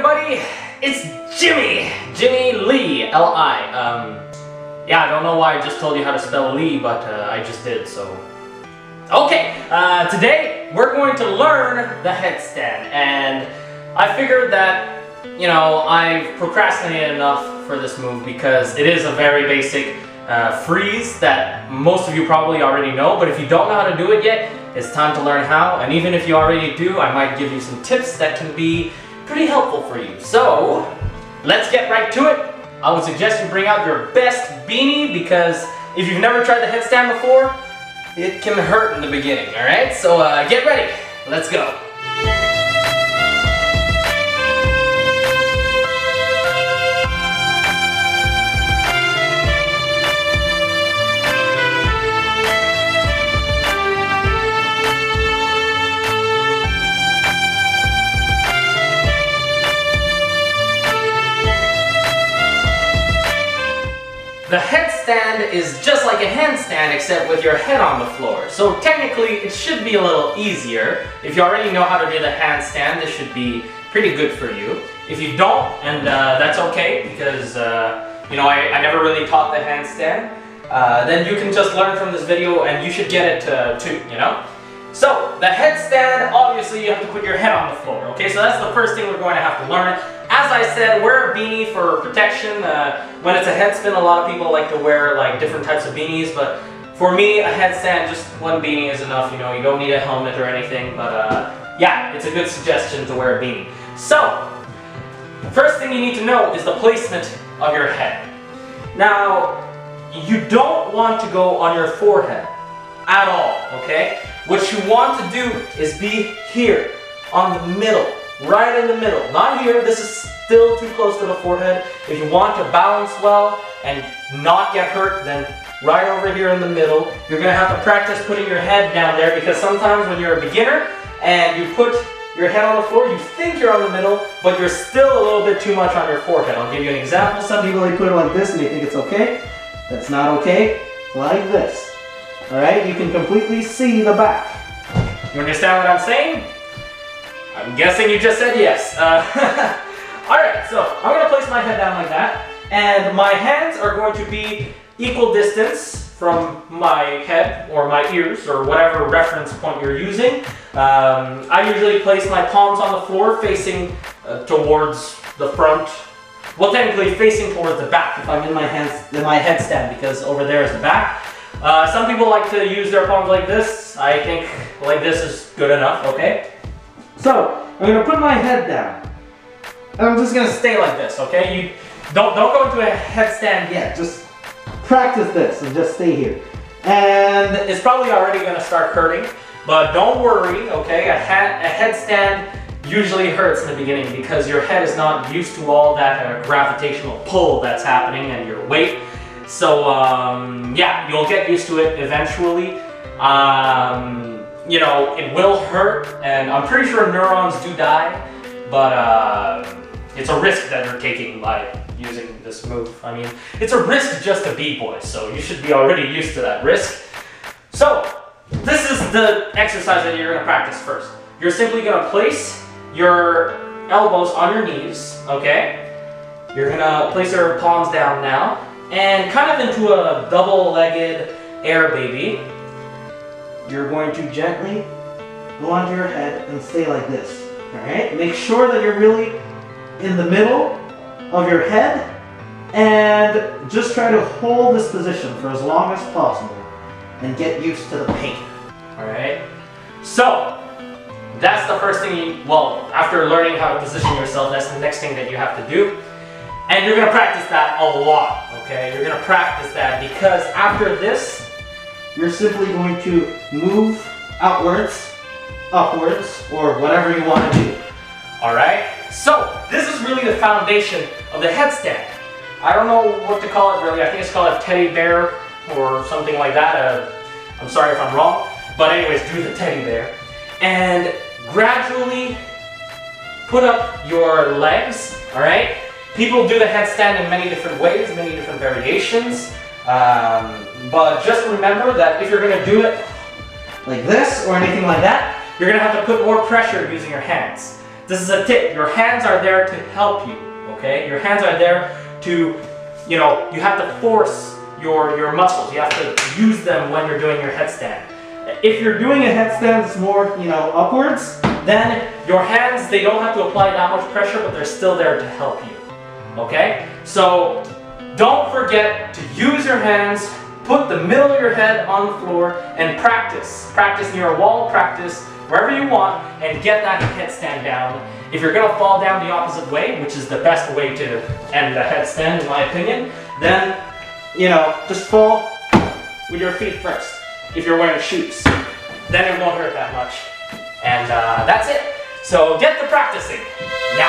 everybody? It's Jimmy Lee, L-I. Yeah, I don't know why I just told you how to spell Lee, but I just did, so... Okay, today we're going to learn the headstand, and I figured that, you know, I've procrastinated enough for this move because it is a very basic freeze that most of you probably already know, but if you don't know how to do it yet, it's time to learn how, and even if you already do, I might give you some tips that can be pretty helpful for you. So, let's get right to it. I would suggest you bring out your best beanie because if you've never tried the headstand before, it can hurt in the beginning, alright? So get ready, let's go. The headstand is just like a handstand except with your head on the floor. So technically it should be a little easier. If you already know how to do the handstand, this should be pretty good for you. If you don't, and that's okay because you know, I never really taught the handstand, then you can just learn from this video and you should get it too, you know? So the headstand, obviously you have to put your head on the floor, okay? So that's the first thing we're going to have to learn. As I said, wear a beanie for protection. When it's a head spin, a lot of people like to wear like different types of beanies, but for me, a headstand, just one beanie is enough. You know, you don't need a helmet or anything, but yeah, it's a good suggestion to wear a beanie. So, first thing you need to know is the placement of your head. Now, you don't want to go on your forehead at all, okay? What you want to do is be here, on the middle. Right in the middle, not here. This is still too close to the forehead. If you want to balance well and not get hurt, then right over here in the middle. You're going to have to practice putting your head down there because sometimes when you're a beginner and you put your head on the floor, you think you're on the middle, but you're still a little bit too much on your forehead. I'll give you an example. Some people, they put it like this and they think it's okay. That's not okay. Like this. Alright, you can completely see the back. You understand what I'm saying? I'm guessing you just said yes. Alright, so I'm going to place my head down like that, and my hands are going to be equal distance from my head or my ears or whatever reference point you're using. I usually place my palms on the floor facing towards the front. Well, technically facing towards the back if I'm in my headstand because over there is the back. Some people like to use their palms like this. I think like this is good enough, okay? So, I'm going to put my head down, and I'm just going to stay like this, okay? You don't go into a headstand yet, just practice this and just stay here. And it's probably already going to start hurting, but don't worry, okay? A headstand usually hurts in the beginning because your head is not used to all that gravitational pull that's happening and your weight. So, yeah, you'll get used to it eventually. You know, it will hurt, and I'm pretty sure neurons do die, but it's a risk that you're taking by using this move. I mean, it's a risk just to b-boy, so you should be already used to that risk. So, this is the exercise that you're going to practice first. You're simply going to place your elbows on your knees, okay? You're going to place your palms down now, and kind of into a double-legged air baby. You're going to gently go onto your head and stay like this, alright? Make sure that you're really in the middle of your head and just try to hold this position for as long as possible and get used to the pain, alright? So, that's the first thing well, after learning how to position yourself, that's the next thing that you have to do. And you're going to practice that a lot, okay? You're going to practice that because after this, you're simply going to move outwards, upwards, or whatever you want to do. Alright? So, this is really the foundation of the headstand. I don't know what to call it really. I think it's called a teddy bear or something like that. I'm sorry if I'm wrong. But anyways, do the teddy bear. And gradually put up your legs. Alright? People do the headstand in many different ways, many different variations. But just remember that if you're going to do it like this or anything like that, you're going to have to put more pressure using your hands. this is a tip. Your hands are there to help you, okay? Your hands are there to, you know, you have to force your muscles. You have to use them when you're doing your headstand. If you're doing a headstand that's more, you know, upwards, then your hands, they don't have to apply that much pressure, but they're still there to help you, okay? So don't forget to use your hands, put the middle of your head on the floor, and practice. Practice near a wall, practice wherever you want, and get that headstand down. If you're gonna fall down the opposite way, which is the best way to end the headstand in my opinion, then, you know, just fall with your feet first. If you're wearing shoes, then it won't hurt that much. And that's it. So get to practicing now.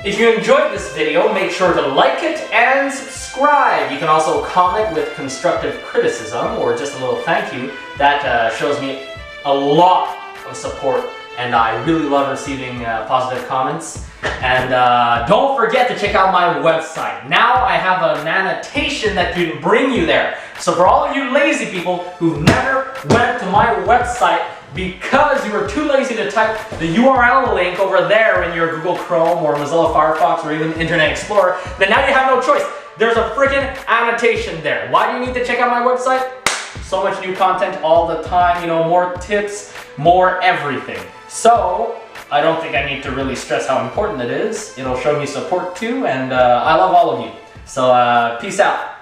If you enjoyed this video, make sure to like it and subscribe. You can also comment with constructive criticism or just a little thank you. That shows me a lot of support, and I really love receiving positive comments. And don't forget to check out my website. Now I have an annotation that can bring you there. So for all of you lazy people who never went to my website because you were too lazy to type the URL link over there in your Google Chrome or Mozilla Firefox or even Internet Explorer, then now you have no choice. There's a freaking annotation there. Why do you need to check out my website? So much new content all the time, you know, more tips, more everything. So I don't think I need to really stress how important it is. It'll show me support too, and I love all of you. So peace out.